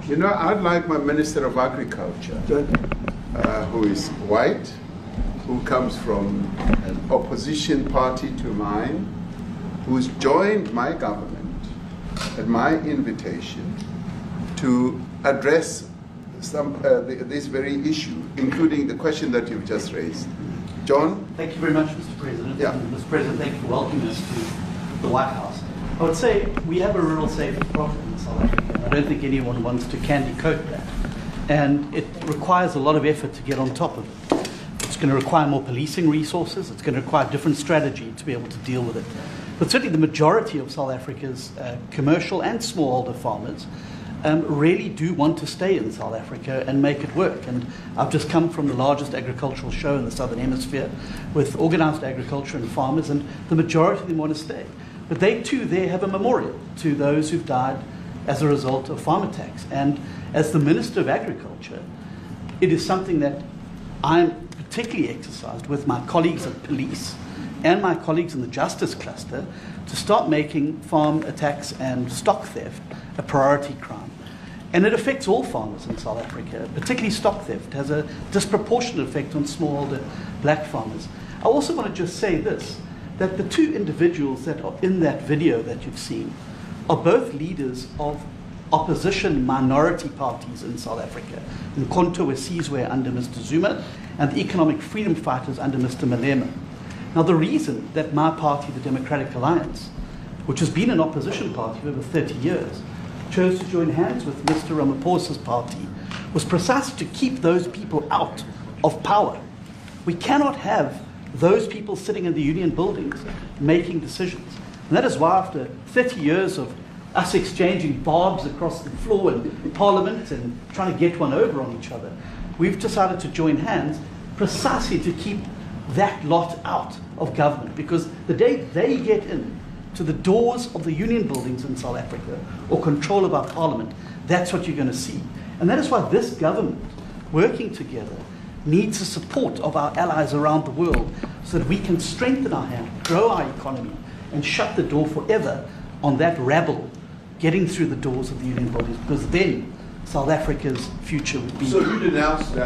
You know, I'd like my Minister of Agriculture, who is white, who comes from an opposition party to mine, who's joined my government at my invitation to address this very issue, including the question that you've just raised. John? Thank you very much, Mr. President. Yeah. And Mr. President, thank you for welcoming us to the White House. I would say we have a rural safety problem in South Africa. I don't think anyone wants to candy coat that. And it requires a lot of effort to get on top of it. It's going to require more policing resources. It's going to require a different strategy to be able to deal with it. But certainly the majority of South Africa's commercial and smallholder farmers really do want to stay in South Africa and make it work. And I've just come from the largest agricultural show in the Southern Hemisphere with organized agriculture and farmers, and the majority of them want to stay. But they too there have a memorial to those who've died as a result of farm attacks. And as the Minister of Agriculture, it is something that I'm particularly exercised with my colleagues at police and my colleagues in the justice cluster to start making farm attacks and stock theft a priority crime. And it affects all farmers in South Africa, particularly stock theft. It has a disproportionate effect on smallholder black farmers. I also want to just say this, that the two individuals that are in that video that you've seen are both leaders of opposition minority parties in South Africa. Umkhonto weSizwe under Mr. Zuma and the economic freedom fighters under Mr. Malema. Now the reason that my party, the Democratic Alliance, which has been an opposition party for over 30 years, chose to join hands with Mr. Ramaphosa's party was precisely to keep those people out of power. We cannot have those people sitting in the union buildings making decisions. And that is why after 30 years of us exchanging barbs across the floor in Parliament and trying to get one over on each other, we've decided to join hands precisely to keep that lot out of government. Because the day they get in to the doors of the union buildings in South Africa or control of our Parliament, that's what you're going to see. And that is why this government, working together, needs the support of our allies around the world so that we can strengthen our hand, grow our economy, and shut the door forever on that rabble getting through the doors of the union bodies, because then South Africa's future would be... So you denounced that.